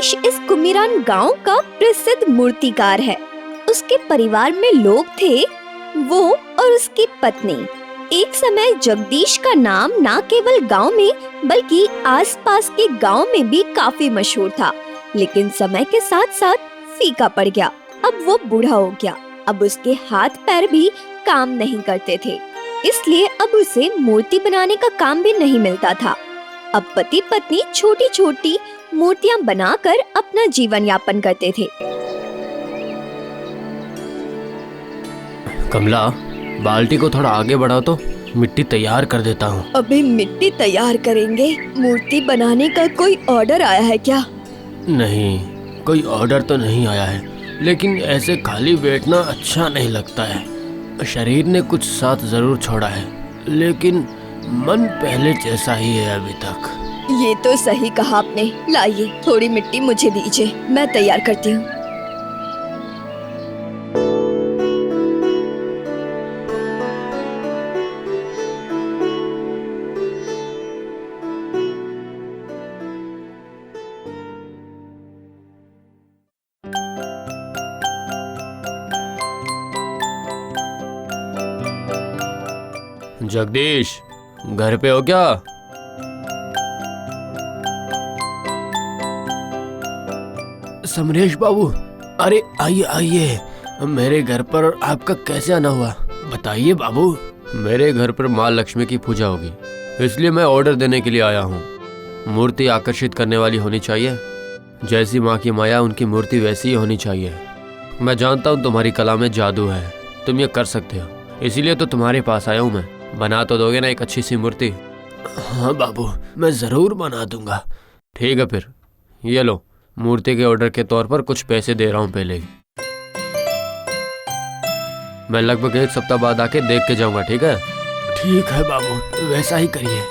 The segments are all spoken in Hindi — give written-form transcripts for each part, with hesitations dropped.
जगदीश इस कुमीरान गांव का प्रसिद्ध मूर्तिकार है। उसके परिवार में लोग थे, वो और उसकी पत्नी। एक समय जगदीश का नाम न केवल गांव में बल्कि आसपास के गांव में भी काफी मशहूर था। लेकिन समय के साथ साथ फीका पड़ गया। अब वो बूढ़ा हो गया। अब उसके हाथ पैर भी काम नहीं करते थे, इसलिए अब उसे मूर्ति बनाने का काम भी नहीं मिलता था। अब पति पत्नी छोटी छोटी मूर्तियां बनाकर अपना जीवन यापन करते थे। कमला, बाल्टी को थोड़ा आगे बढ़ाओ तो मिट्टी तैयार कर देता हूँ। अभी मिट्टी तैयार करेंगे? मूर्ति बनाने का कोई ऑर्डर आया है क्या? नहीं, कोई ऑर्डर तो नहीं आया है, लेकिन ऐसे खाली बैठना अच्छा नहीं लगता है। शरीर ने कुछ साथ जरूर छोड़ा है, लेकिन मन पहले जैसा ही है अभी तक। ये तो सही कहा आपने। लाइए, थोड़ी मिट्टी मुझे दीजिए, मैं तैयार करती हूँ। जगदीश, घर पे हो क्या? समरेश बाबू, अरे आइए आइए। मेरे घर पर आपका कैसे आना हुआ, बताइए बाबू। मेरे घर पर माँ लक्ष्मी की पूजा होगी, इसलिए मैं ऑर्डर देने के लिए आया हूँ। मूर्ति आकर्षित करने वाली होनी चाहिए। जैसी माँ की माया, उनकी मूर्ति वैसी ही होनी चाहिए। मैं जानता हूँ तुम्हारी कला में जादू है, तुम ये कर सकते हो, इसीलिए तो तुम्हारे पास आया हूँ मैं। बना तो दोगे ना एक अच्छी सी मूर्ति? हाँ बाबू, मैं ज़रूर बना दूंगा। ठीक है, फिर ये लो, मूर्ति के ऑर्डर के तौर पर कुछ पैसे दे रहा हूँ पहले ही। मैं लगभग 1 सप्ताह बाद आके देख के जाऊंगा, ठीक है? ठीक है बाबू, वैसा ही करिए।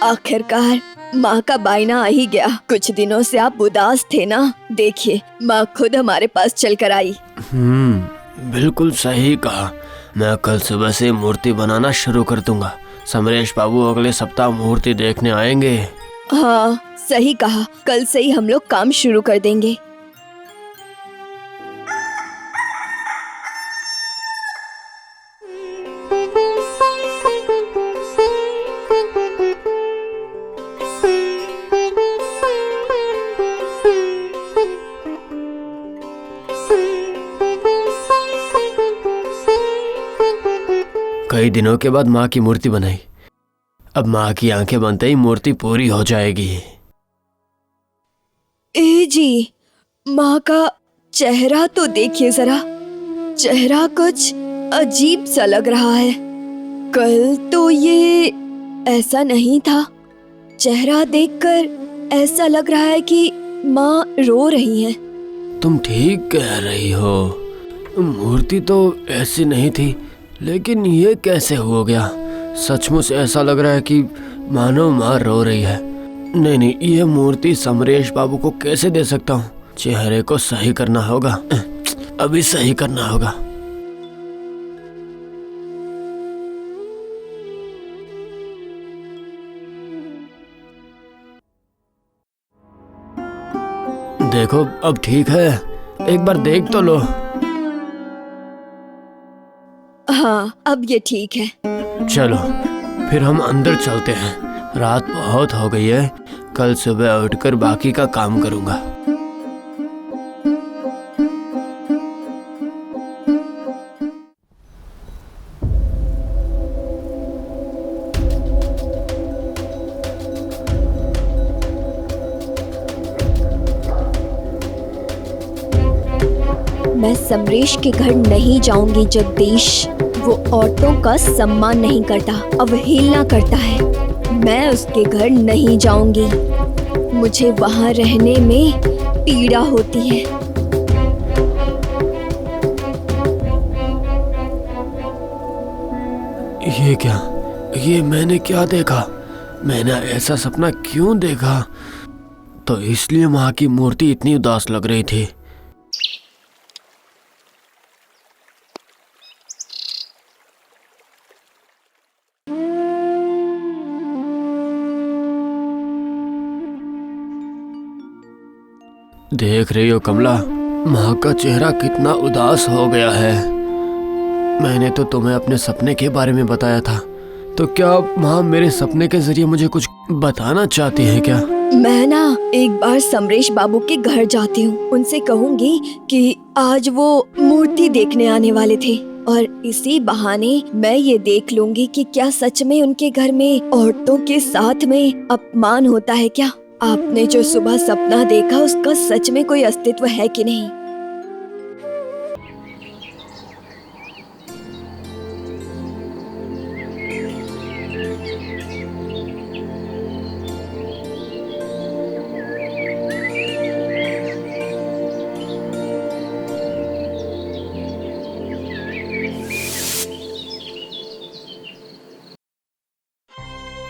आखिरकार माँ का बायना आ ही गया। कुछ दिनों से आप उदास थे ना, देखिए माँ खुद हमारे पास चल कर आई। बिल्कुल सही कहा। मैं कल सुबह से मूर्ति बनाना शुरू कर दूंगा। समरेश बाबू अगले सप्ताह मूर्ति देखने आएंगे। हाँ, सही कहा, कल से ही हम लोग काम शुरू कर देंगे। कई दिनों के बाद माँ की मूर्ति बनाई। अब माँ की आंखें बनते ही मूर्ति पूरी हो जाएगी। ए जी, माँ का चेहरा तो देखिए जरा। चेहरा कुछ अजीब सा लग रहा है। कल तो ये ऐसा नहीं था। चेहरा देखकर ऐसा लग रहा है कि माँ रो रही हैं। तुम ठीक कह रही हो, मूर्ति तो ऐसी नहीं थी, लेकिन ये कैसे हो गया? सचमुच ऐसा लग रहा है कि मानो माँ रो रही है। नहीं नहीं, ये मूर्ति समरेश बाबू को कैसे दे सकता हूँ? चेहरे को सही करना होगा, अभी सही करना होगा। देखो, अब ठीक है, एक बार देख तो लो। हाँ, अब ये ठीक है। चलो फिर हम अंदर चलते हैं। रात बहुत हो गई है, कल सुबह उठकर बाकी का काम करूंगा। मैं समरेश के घर नहीं जाऊंगी जगदीश। वो औरतों का सम्मान नहीं करता, अवहेलना करता है। मैं उसके घर नहीं जाऊंगी। मुझे वहां रहने में पीड़ा होती है। ये क्या? ये मैंने क्या देखा? मैंने ऐसा सपना क्यों देखा? तो इसलिए माँ की मूर्ति इतनी उदास लग रही थी। देख रही हो कमला, माँ का चेहरा कितना उदास हो गया है। मैंने तो तुम्हें अपने सपने के बारे में बताया था, तो क्या माँ मेरे सपने के जरिए मुझे कुछ बताना चाहती है क्या? मैं ना एक बार समरेश बाबू के घर जाती हूँ, उनसे कहूँगी कि आज वो मूर्ति देखने आने वाले थे और इसी बहाने मैं ये देख लूंगी कि क्या सच में उनके घर में औरतों के साथ में अपमान होता है क्या। आपने जो सुबह सपना देखा उसका सच में कोई अस्तित्व है कि नहीं।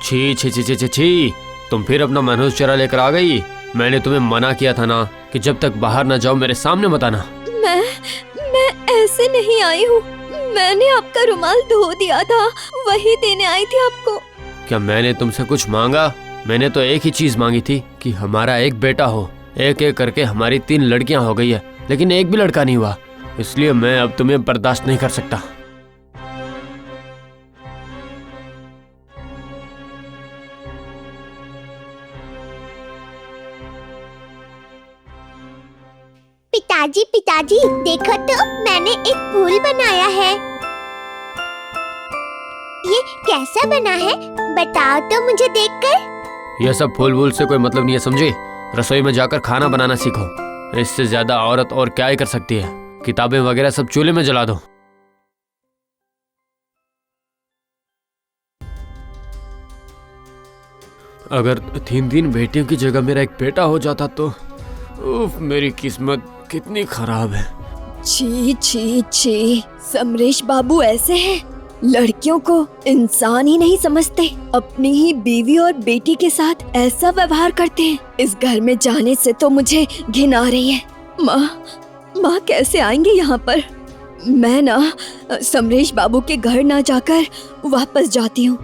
छी छी छी छी छी छी, तुम फिर अपना मनहूस चेहरा लेकर आ गई। मैंने तुम्हें मना किया था ना कि जब तक बाहर ना जाओ मेरे सामने मत आना। मैं ऐसे नहीं आई हूँ। मैंने आपका रुमाल धो दिया था, वही देने आई थी आपको। क्या मैंने तुमसे कुछ मांगा? मैंने तो एक ही चीज मांगी थी कि हमारा एक बेटा हो। एक एक करके हमारी 3 लड़कियां हो गई है, लेकिन एक भी लड़का नहीं हुआ। इसलिए मैं अब तुम्हें बर्दाश्त नहीं कर सकता। पिताजी पिताजी देखो तो मैंने एक फूल बनाया है। ये कैसा बना है बताओ तो मुझे देखकर। यह सब फूल वूल से कोई मतलब नहीं है, समझी? रसोई में जाकर खाना बनाना सीखो। इससे ज्यादा औरत और क्या ही कर सकती है। किताबें वगैरह सब चूल्हे में जला दो। अगर 3 बेटियों की जगह मेरा एक बेटा हो जाता तो उफ, मेरी किस्मत कितनी खराब है। छी छी छी, समरेश बाबू ऐसे हैं, लड़कियों को इंसान ही नहीं समझते, अपनी ही बीवी और बेटी के साथ ऐसा व्यवहार करते हैं। इस घर में जाने से तो मुझे घिन आ रही है। माँ कैसे आएंगे यहाँ पर? मैं ना समरेश बाबू के घर ना जाकर वापस जाती हूँ।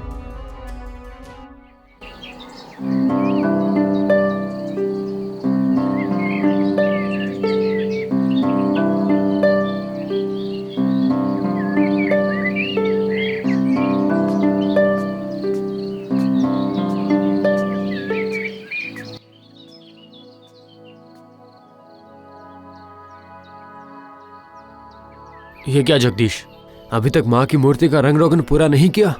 ये क्या जगदीश, अभी तक माँ की मूर्ति का रंग रोगन पूरा नहीं किया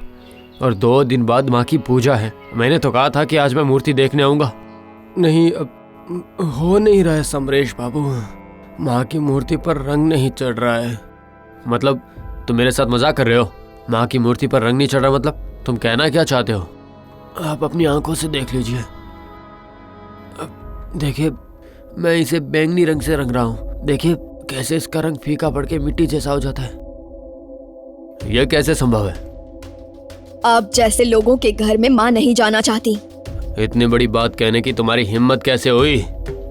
और 2 दिन बाद माँ की पूजा है। मैंने तो कहा था कि आज मैं मूर्ति देखने आऊंगा। नहीं, अब हो नहीं रहा है समरेश बाबू। माँ की मूर्ति पर रंग नहीं चढ़ रहा है। मतलब तुम मेरे साथ मजाक कर रहे हो? माँ की मूर्ति पर रंग नहीं चढ़ रहा मतलब तुम कहना क्या चाहते हो? आप अपनी आंखों से देख लीजिए। देखिए, मैं इसे बैंगनी रंग से रंग रहा हूँ। देखिए कैसे इसका रंग फीका पड़ के मिट्टी जैसा हो जाता है। यह कैसे संभव है? आप जैसे लोगों के घर में माँ नहीं जाना चाहती। इतनी बड़ी बात कहने की तुम्हारी हिम्मत कैसे हुई?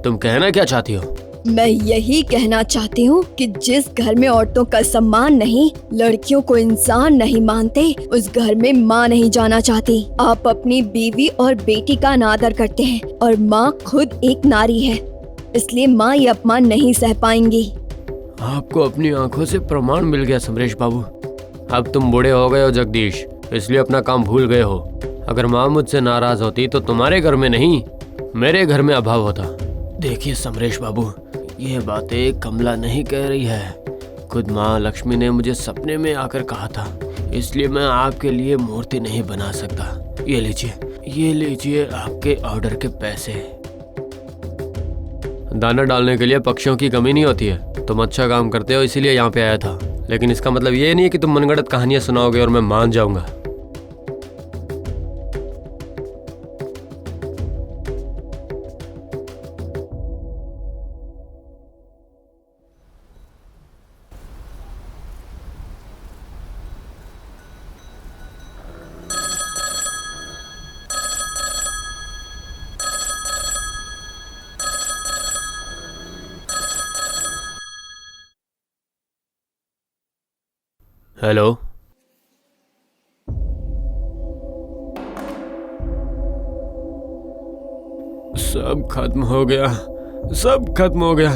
तुम कहना क्या चाहती हो? मैं यही कहना चाहती हूँ कि जिस घर में औरतों का सम्मान नहीं, लड़कियों को इंसान नहीं मानते, उस घर में माँ नहीं जाना चाहती। आप अपनी बीवी और बेटी का अनादर करते हैं और माँ खुद एक नारी है, इसलिए माँ ये अपमान नहीं सह पाएंगी। आपको अपनी आंखों से प्रमाण मिल गया समरेश बाबू। अब तुम बूढ़े हो गए हो जगदीश, इसलिए अपना काम भूल गए हो। अगर माँ मुझसे नाराज होती तो तुम्हारे घर में नहीं, मेरे घर में अभाव होता। देखिए समरेश बाबू, ये बातें कमला नहीं कह रही है, खुद माँ लक्ष्मी ने मुझे सपने में आकर कहा था। इसलिए मैं आपके लिए मूर्ति नहीं बना सकता। ये लीजिए आपके ऑर्डर के पैसे। दाना डालने के लिए पक्षियों की कमी नहीं होती है। तुम अच्छा काम करते हो इसीलिए यहाँ पे आया था, लेकिन इसका मतलब ये नहीं है कि तुम मनगढ़ंत कहानियां सुनाओगे और मैं मान जाऊंगा। हेलो। सब खत्म हो गया, सब खत्म हो गया।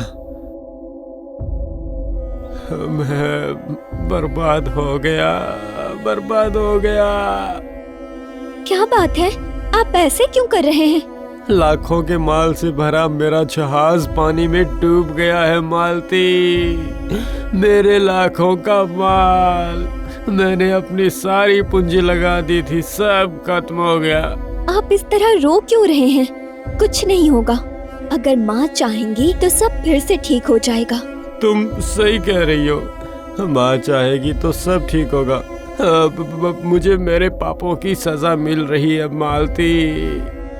मैं बर्बाद हो गया, बर्बाद हो गया। क्या बात है, आप ऐसे क्यों कर रहे हैं? लाखों के माल से भरा मेरा जहाज पानी में डूब गया है मालती। मेरे लाखों का माल, मैंने अपनी सारी पूंजी लगा दी थी, सब खत्म हो गया। आप इस तरह रो क्यों रहे हैं? कुछ नहीं होगा। अगर माँ चाहेंगी तो सब फिर से ठीक हो जाएगा। तुम सही कह रही हो, माँ चाहेगी तो सब ठीक होगा। अब मुझे मेरे पापों की सजा मिल रही है मालती।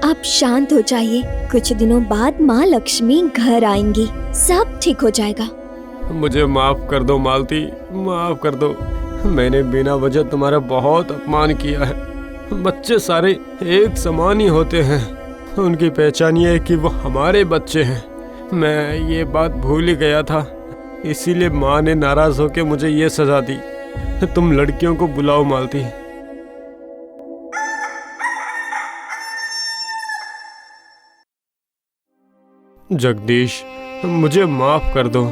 आप शांत हो जाइए, कुछ दिनों बाद माँ लक्ष्मी घर आएंगी, सब ठीक हो जाएगा। मुझे माफ कर दो मालती, माफ कर दो। मैंने बिना वजह तुम्हारा बहुत अपमान किया है। बच्चे सारे एक समान ही होते हैं, उनकी पहचान ये है कि वो हमारे बच्चे हैं। मैं ये बात भूल ही गया था, इसीलिए माँ ने नाराज होकर मुझे ये सजा दी। तुम लड़कियों को बुलाओ मालती। जगदीश, मुझे माफ कर दो।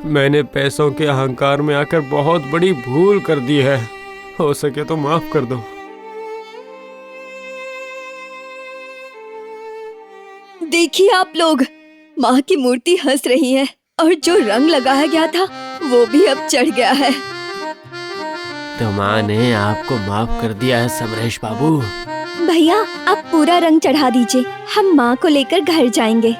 मैंने पैसों के अहंकार में आकर बहुत बड़ी भूल कर दी है। हो सके तो माफ कर दो। देखिए आप लोग, माँ की मूर्ति हंस रही है और जो रंग लगाया गया था वो भी अब चढ़ गया है। तो माँ ने आपको माफ कर दिया है समरेश बाबू। भैया, आप पूरा रंग चढ़ा दीजिए, हम माँ को लेकर घर जाएंगे।